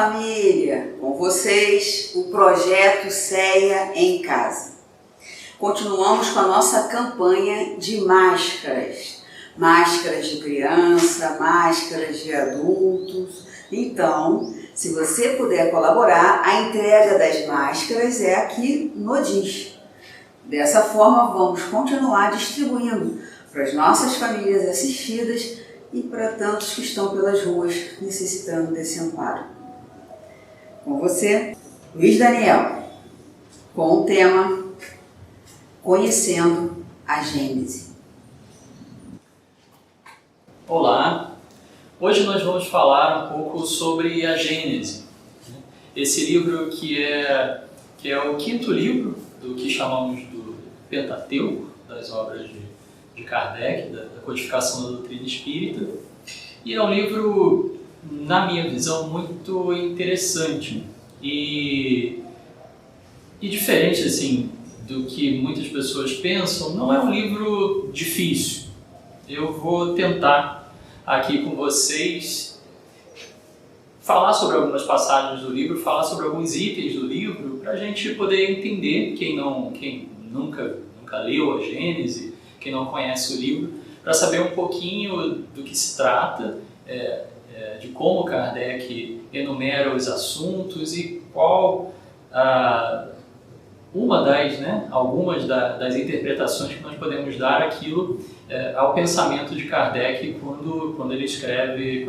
família! Com vocês, o projeto CEA em Casa. Continuamos com a nossa campanha de máscaras. Máscaras de criança, máscaras de adultos. Então, se você puder colaborar, a entrega das máscaras é aqui no DIS. Dessa forma, vamos continuar distribuindo para as nossas famílias assistidas e para tantos que estão pelas ruas necessitando desse amparo. Com você, Luiz Daniel, com o tema Conhecendo a Gênese. Olá, hoje nós vamos falar um pouco sobre a Gênese. Esse livro que é o quinto livro do que chamamos do Pentateuco, das obras de Kardec, da codificação da doutrina espírita. E é um livro, na minha visão, muito interessante e diferente assim, do que muitas pessoas pensam. Não é um livro difícil. Eu vou tentar aqui com vocês falar sobre algumas passagens do livro, falar sobre alguns itens do livro, para a gente poder entender, quem nunca leu a Gênese, quem não conhece o livro, para saber um pouquinho do que se trata, de como Kardec enumera os assuntos e qual algumas das interpretações que nós podemos dar ao pensamento de Kardec quando ele escreve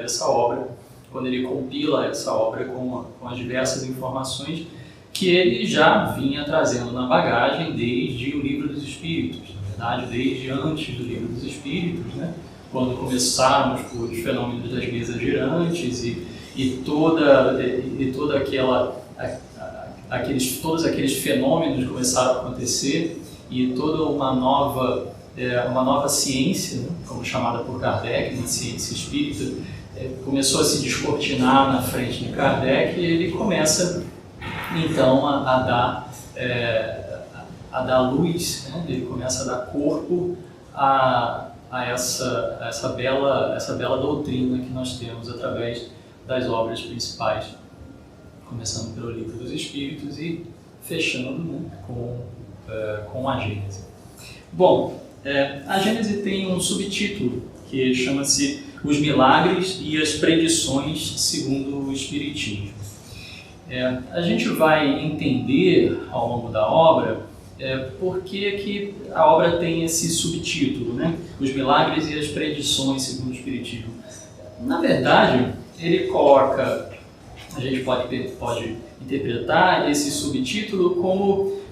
essa obra, quando ele compila essa obra com as diversas informações que ele já vinha trazendo na bagagem desde o Livro dos Espíritos, na verdade, desde antes do Livro dos Espíritos, né? Quando começamos por os fenômenos das mesas girantes e todos aqueles fenômenos começaram a acontecer e toda uma nova ciência, né? Como chamada por Kardec, uma ciência espírita, começou a se descortinar na frente de Kardec e ele começa então a dar luz, né? Ele começa a dar corpo a essa bela doutrina que nós temos através das obras principais, começando pelo Livro dos Espíritos e fechando, né, com a Gênese. Bom, a Gênese tem um subtítulo que chama-se Os Milagres e as Predições segundo o Espiritismo. A gente vai entender ao longo da obra por que a obra tem esse subtítulo, né? Os Milagres e as Predições segundo o Espiritismo. Na verdade, ele coloca, a gente pode interpretar esse subtítulo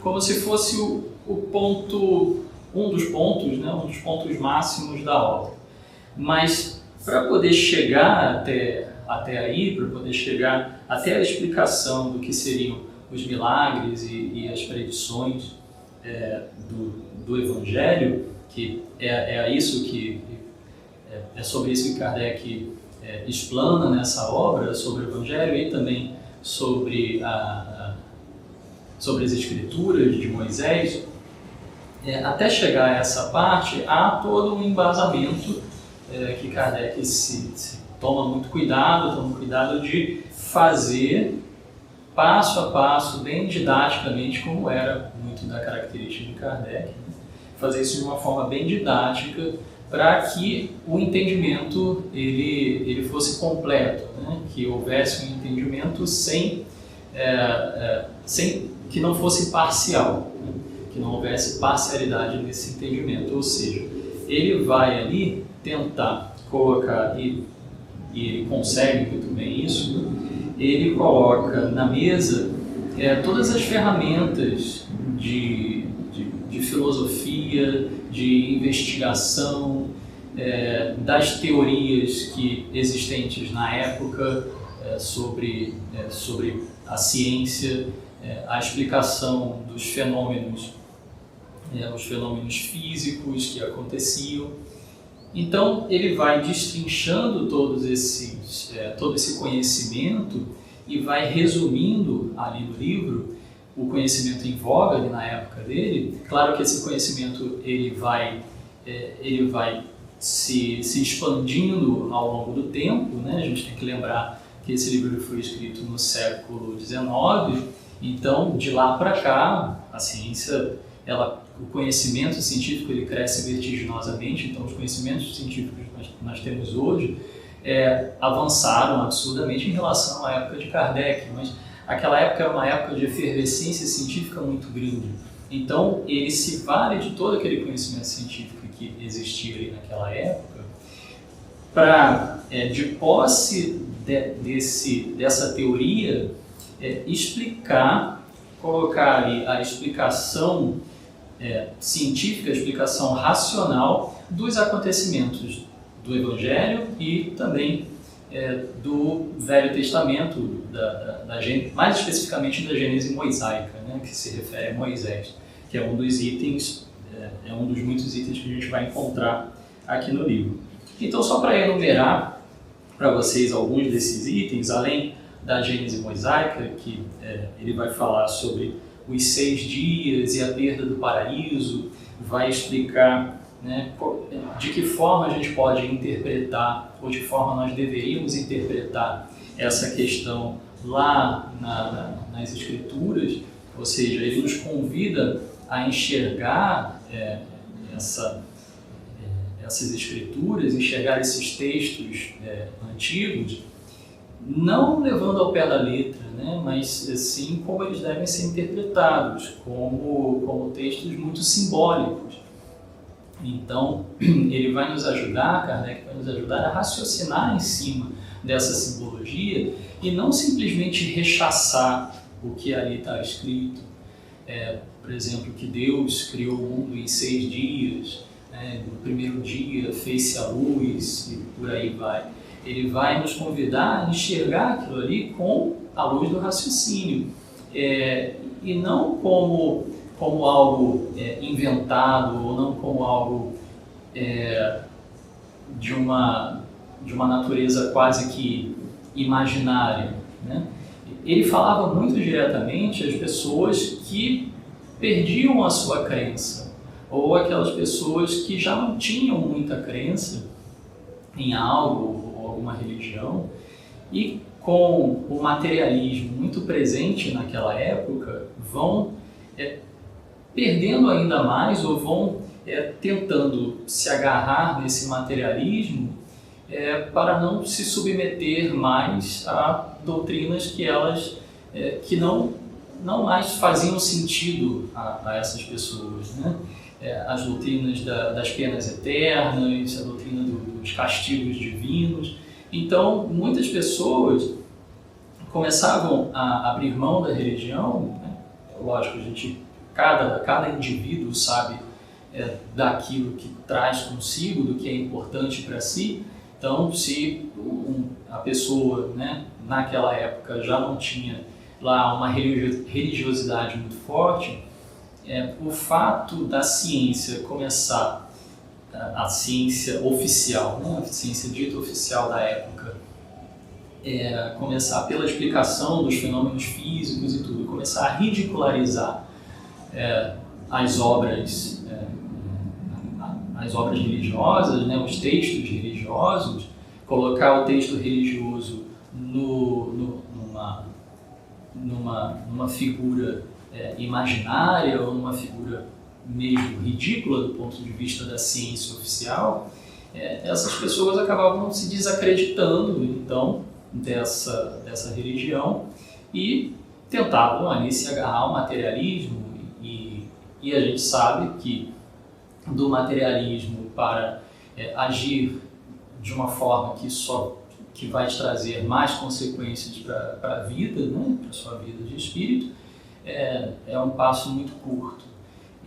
como se fosse um dos pontos máximos da obra. Mas para poder chegar até aí, para poder chegar até a explicação do que seriam os milagres e as predições do Evangelho, que é sobre isso que Kardec explana nessa obra, sobre o Evangelho e também sobre as Escrituras de Moisés, até chegar a essa parte, há todo um embasamento que Kardec toma muito cuidado de fazer passo a passo, bem didaticamente, como era muito da característica de Kardec, né? Fazer isso de uma forma bem didática para que o entendimento ele fosse completo, né? Que houvesse um entendimento sem que não fosse parcial, né? Que não houvesse parcialidade nesse entendimento, ou seja, ele vai ali tentar colocar, e ele consegue muito bem isso, né? Ele coloca na mesa todas as ferramentas de filosofia, de investigação, das teorias existentes na época sobre a ciência, a explicação dos fenômenos, os fenômenos físicos que aconteciam. Então ele vai destrinchando todo esse conhecimento e vai resumindo ali no livro o conhecimento em voga ali na época dele. Claro que esse conhecimento ele vai se expandindo ao longo do tempo, né? A gente tem que lembrar que esse livro foi escrito no século XIX. Então, de lá para cá, a ciência, o conhecimento científico ele cresce vertiginosamente. Então, os conhecimentos científicos que nós temos hoje avançaram absurdamente em relação à época de Kardec, mas aquela época era uma época de efervescência científica muito grande. Então, ele se vale de todo aquele conhecimento científico que existia ali naquela época para, de posse dessa teoria, colocar ali a explicação científica, a explicação racional dos acontecimentos do Evangelho e também do Velho Testamento, mais especificamente da Gênese mosaica, né, que se refere a Moisés, que é um dos itens, um dos muitos itens que a gente vai encontrar aqui no livro. Então, só para enumerar para vocês alguns desses itens, além da Gênese mosaica, que ele vai falar sobre os 6 dias e a perda do paraíso, vai explicar, né, de que forma a gente pode interpretar, ou de que forma nós deveríamos interpretar essa questão lá nas Escrituras, ou seja, ele nos convida a enxergar essas Escrituras, enxergar esses textos antigos, não levando ao pé da letra, né, mas sim como eles devem ser interpretados, como textos muito simbólicos. Então, ele vai nos ajudar, Kardec vai nos ajudar a raciocinar em cima dessa simbologia e não simplesmente rechaçar o que ali está escrito. Por exemplo, que Deus criou o mundo em 6 dias, no primeiro dia fez-se a luz e por aí vai. Ele vai nos convidar a enxergar aquilo ali com a luz do raciocínio, e não como algo inventado, ou não como algo de uma natureza quase que imaginária, né? Ele falava muito diretamente às pessoas que perdiam a sua crença, ou aquelas pessoas que já não tinham muita crença em algo ou alguma religião, e com o materialismo muito presente naquela época, vão perdendo ainda mais, ou vão tentando se agarrar nesse materialismo para não se submeter mais a doutrinas que não mais faziam sentido a essas pessoas, né? As doutrinas das penas eternas, a doutrina dos castigos divinos. Então, muitas pessoas começavam a abrir mão da religião, né? Lógico, cada indivíduo sabe daquilo que traz consigo, do que é importante para si. Então, se a pessoa, né, naquela época já não tinha lá uma religiosidade muito forte, o fato da ciência começar, a ciência oficial, né, a ciência dita oficial da época, começar pela explicação dos fenômenos físicos e tudo, começar a ridicularizar as obras religiosas, né, os textos religiosos, colocar o texto religioso numa figura imaginária, ou numa figura mesmo ridícula do ponto de vista da ciência oficial, essas pessoas acabavam se desacreditando então dessa religião e tentavam ali se agarrar ao materialismo, e a gente sabe que do materialismo para agir de uma forma que vai te trazer mais consequências para a vida, né, para a sua vida de espírito, é um passo muito curto.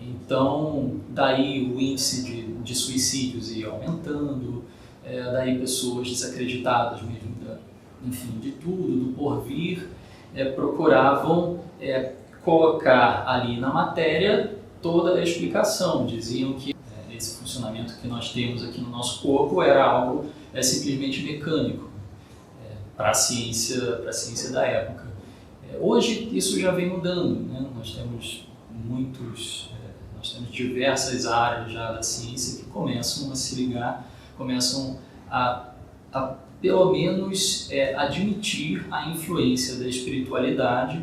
Então, daí o índice de suicídios ia aumentando, daí pessoas desacreditadas mesmo, enfim, de tudo, do porvir, procuravam colocar ali na matéria toda a explicação. Diziam que esse funcionamento que nós temos aqui no nosso corpo era algo simplesmente mecânico, para a ciência da época. Hoje isso já vem mudando, né? Nós temos diversas áreas já da ciência que começam a se ligar, começam a pelo menos admitir a influência da espiritualidade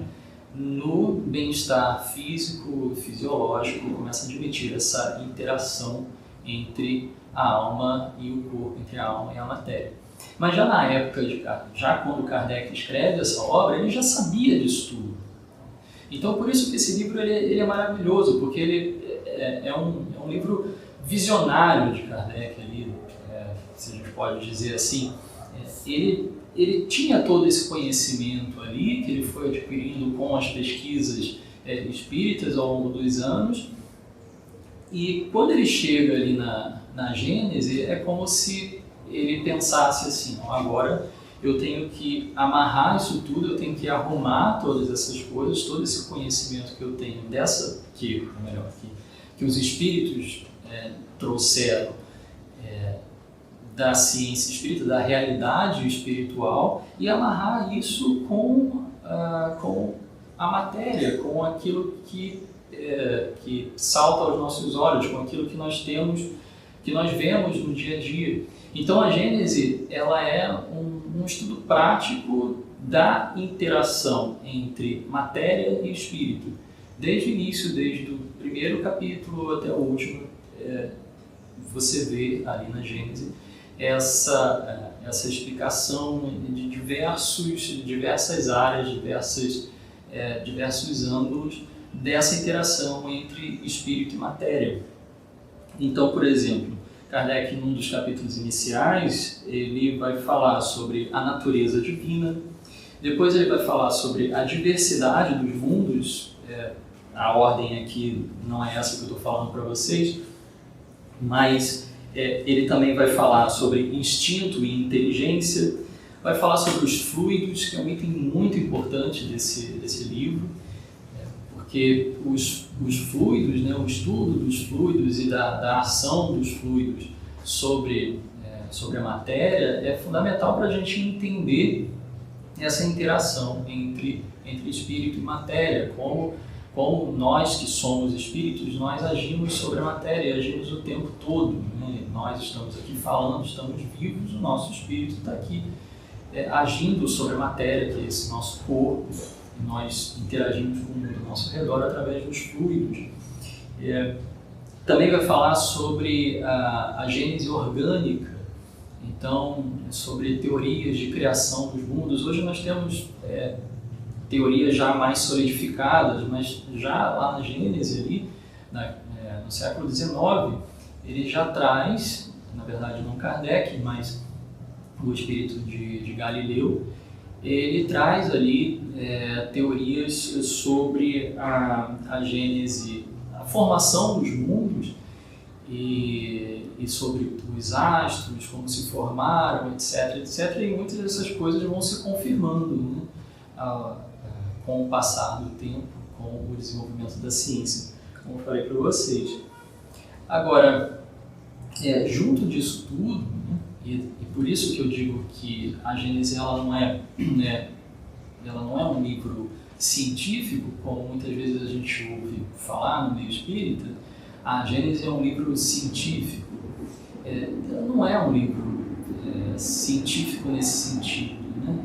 no bem-estar físico, fisiológico, começa a admitir essa interação entre a alma e o corpo, entre a alma e a matéria. Mas já na época, já quando Kardec escreve essa obra, ele já sabia disso tudo. Então por isso que esse livro ele é maravilhoso, porque ele é um livro visionário de Kardec, ali, se a gente pode dizer assim. Ele tinha todo esse conhecimento ali, que ele foi adquirindo com as pesquisas espíritas ao longo dos anos, e quando ele chega ali na Gênese, é como se ele pensasse assim, agora eu tenho que amarrar isso tudo, eu tenho que arrumar todas essas coisas, todo esse conhecimento que eu tenho que os espíritos trouxeram da ciência espírita, da realidade espiritual, e amarrar isso com a matéria, com aquilo que salta aos nossos olhos, com aquilo que nós temos, que nós vemos no dia a dia. Então a Gênese ela é um estudo prático da interação entre matéria e espírito. Desde o início, desde o primeiro capítulo até o último, você vê ali na Gênese essa explicação de diversas áreas, diversos ângulos dessa interação entre espírito e matéria. Então, por exemplo, Kardec, num dos capítulos iniciais, ele vai falar sobre a natureza divina, depois ele vai falar sobre a diversidade dos mundos, a ordem aqui não é essa que eu estou falando para vocês, mas ele também vai falar sobre instinto e inteligência, vai falar sobre os fluidos, que é um item muito importante desse livro, porque os fluidos, o estudo dos fluidos e da ação dos fluidos sobre a matéria é fundamental para a gente entender essa interação entre espírito e matéria, como nós que somos espíritos, nós agimos sobre a matéria, agimos o tempo todo, né? Nós estamos aqui falando, estamos vivos, o nosso espírito está aqui agindo sobre a matéria, que é esse nosso corpo, e nós interagimos com o mundo ao nosso redor através dos fluidos. Também vai falar sobre a gênese orgânica, então sobre teorias de criação dos mundos. Hoje nós temos teorias já mais solidificadas, mas já lá na Gênese, ali, no século XIX, ele já traz, na verdade não Kardec, mas o espírito de Galileu, ele traz ali teorias sobre a Gênese, a formação dos mundos e sobre os astros, como se formaram, etc, etc, e muitas dessas coisas vão se confirmando, né? Com o passar do tempo, com o desenvolvimento da ciência, como eu falei para vocês. Agora, junto disso tudo, né, e por isso que eu digo que a Gênese ela não é um livro científico, como muitas vezes a gente ouve falar no meio espírita. A Gênese é um livro científico, não é um livro científico nesse sentido, né?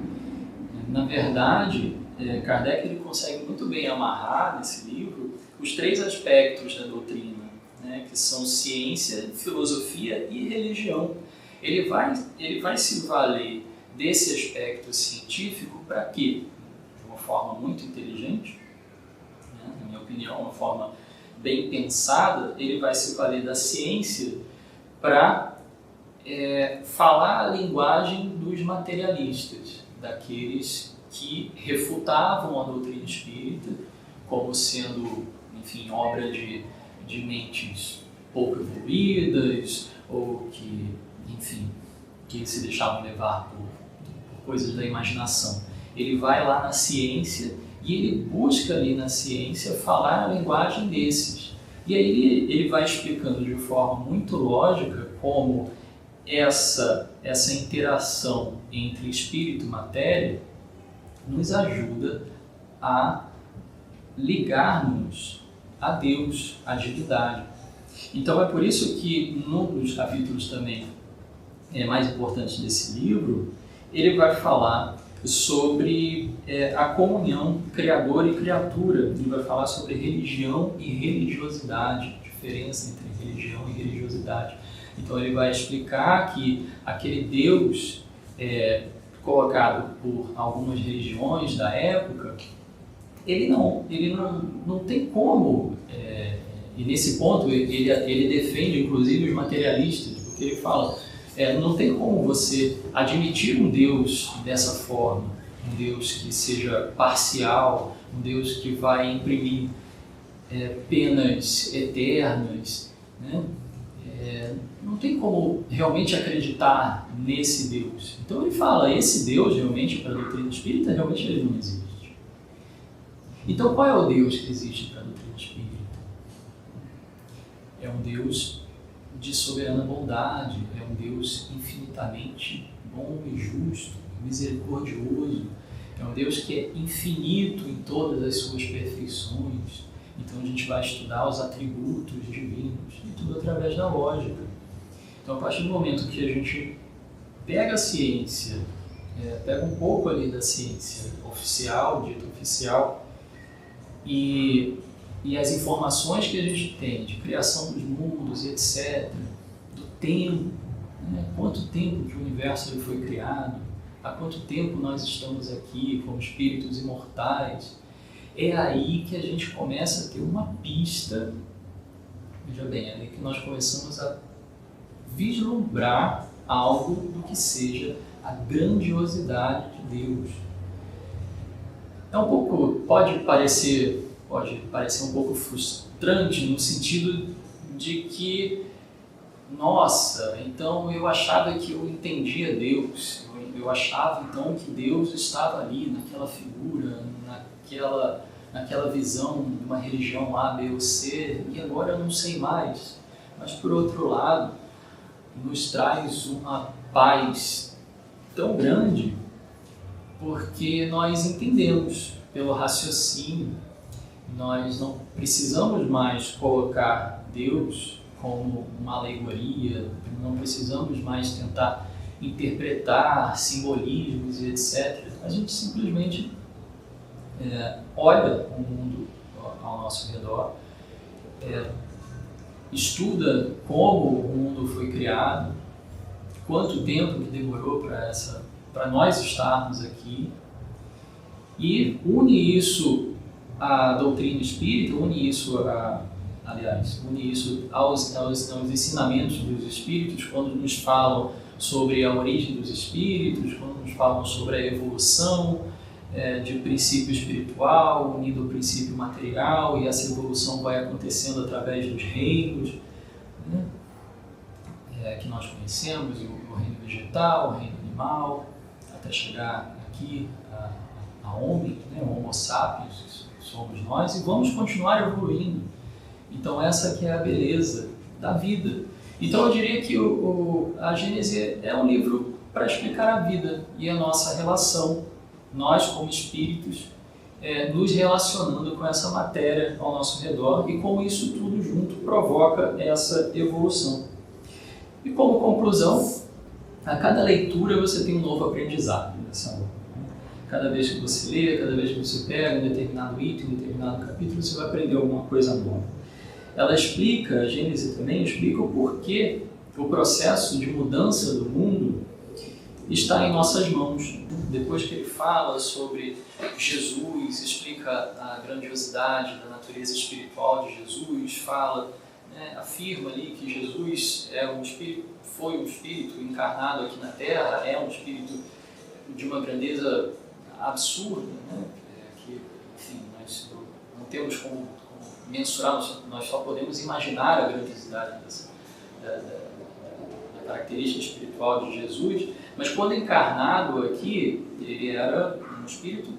Na verdade, Kardec ele consegue muito bem amarrar nesse livro os 3 aspectos da doutrina, né, que são ciência, filosofia e religião. Ele vai se valer desse aspecto científico para quê? De uma forma muito inteligente, né, na minha opinião, uma forma bem pensada, ele vai se valer da ciência para falar a linguagem dos materialistas, daqueles que refutavam a doutrina espírita como sendo, enfim, obra de mentes pouco evoluídas ou que, enfim, que se deixavam levar por coisas da imaginação. Ele vai lá na ciência e ele busca ali na ciência falar a linguagem desses. E aí ele vai explicando de forma muito lógica como essa interação entre espírito e matéria nos ajuda a ligar-nos a Deus, à divindade. Então é por isso que num dos capítulos também mais importantes desse livro, ele vai falar sobre a comunhão criador e criatura. Ele vai falar sobre religião e religiosidade, diferença entre religião e religiosidade. Então ele vai explicar que aquele Deus colocado por algumas religiões da época, ele não tem como, e nesse ponto ele defende inclusive os materialistas, porque ele fala, não tem como você admitir um Deus dessa forma, um Deus que seja parcial, um Deus que vai imprimir penas eternas, né? Não tem como realmente acreditar nesse Deus. Então ele fala, esse Deus realmente, para a doutrina espírita, realmente ele não existe. Então qual é o Deus que existe para a doutrina espírita? É um Deus de soberana bondade, é um Deus infinitamente bom e justo, misericordioso, é um Deus que é infinito em todas as suas perfeições. Então a gente vai estudar os atributos divinos, e tudo através da lógica. Então a partir do momento que a gente pega a ciência, pega um pouco ali da ciência oficial, dita oficial, e as informações que a gente tem de criação dos mundos, etc., do tempo, né? Quanto tempo que o universo ele foi criado, há quanto tempo nós estamos aqui como espíritos imortais, é aí que a gente começa a ter uma pista, veja bem, é aí que nós começamos a vislumbrar algo do que seja a grandiosidade de Deus. Pode parecer um pouco frustrante no sentido de que, nossa, então eu achava que eu entendia Deus, eu achava então que Deus estava ali, naquela figura, naquela visão de uma religião A, B ou C, e agora eu não sei mais. Mas por outro lado, nos traz uma paz tão grande, porque nós entendemos pelo raciocínio, nós não precisamos mais colocar Deus como uma alegoria, não precisamos mais tentar interpretar simbolismos e etc. A gente simplesmente olha o mundo ao nosso redor, estuda como o mundo foi criado, quanto tempo que demorou para nós estarmos aqui, e une isso à doutrina espírita, une isso aos ensinamentos dos espíritos, quando nos falam sobre a origem dos espíritos, quando nos falam sobre a evolução de princípio espiritual unido ao princípio material, e essa evolução vai acontecendo através dos reinos, né, que nós conhecemos, o reino vegetal, o reino animal, até chegar aqui a homem, né, o Homo sapiens, que somos nós, e vamos continuar evoluindo. Então essa que é a beleza da vida. Então eu diria que a Gênese é um livro para explicar a vida e a nossa relação, nós como espíritos, nos relacionando com essa matéria ao nosso redor, e como isso tudo junto provoca essa evolução. E como conclusão, a cada leitura você tem um novo aprendizado nessa obra. Cada vez que você lê, cada vez que você pega um determinado item, um determinado capítulo, você vai aprender alguma coisa nova. Ela explica, a Gênese também explica o porquê o processo de mudança do mundo está em nossas mãos. Depois que ele fala sobre Jesus, explica a grandiosidade da natureza espiritual de Jesus, fala, afirma ali que Jesus foi um espírito encarnado aqui na Terra, é um espírito de uma grandeza absurda, né? Que, enfim, nós não temos como mensurar, nós só podemos imaginar a grandiosidade da característica espiritual de Jesus, mas quando encarnado aqui, ele era um espírito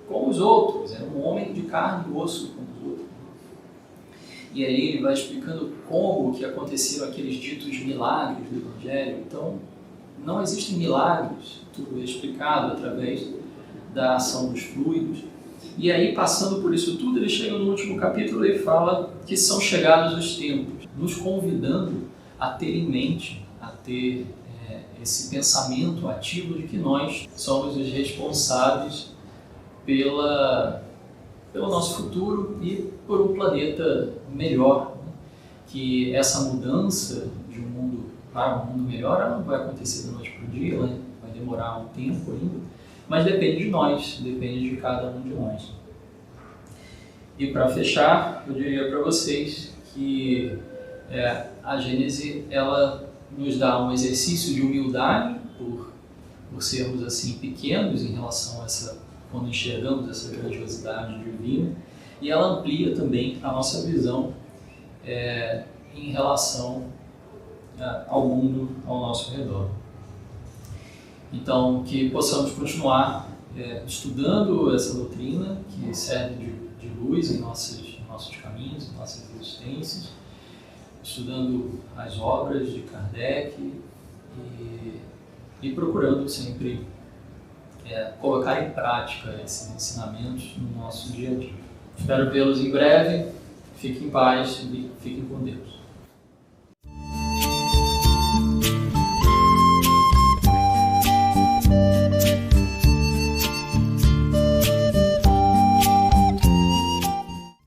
como os outros, era um homem de carne e osso como os outros. E aí ele vai explicando como que aconteceram aqueles ditos milagres do Evangelho. Então, não existem milagres, tudo é explicado através da ação dos fluidos. E aí, passando por isso tudo, ele chega no último capítulo e fala que são chegados os tempos, nos convidando a ter em mente, a ter esse pensamento ativo de que nós somos os responsáveis pelo nosso futuro e por um planeta melhor, né? Que essa mudança de um mundo para um mundo melhor, ela não vai acontecer da noite para o dia, ela vai demorar um tempo ainda, mas depende de nós, depende de cada um de nós. E para fechar, eu diria para vocês que a Gênese, ela nos dá um exercício de humildade por sermos assim pequenos em relação a quando enxergamos essa grandiosidade divina, e ela amplia também a nossa visão em relação ao mundo ao nosso redor. Então, que possamos continuar estudando essa doutrina que serve de luz em nossos caminhos, em nossas existências, estudando as obras de Kardec e procurando sempre colocar em prática esses ensinamentos no nosso dia a dia. Espero vê-los em breve. Fiquem em paz e fiquem com Deus.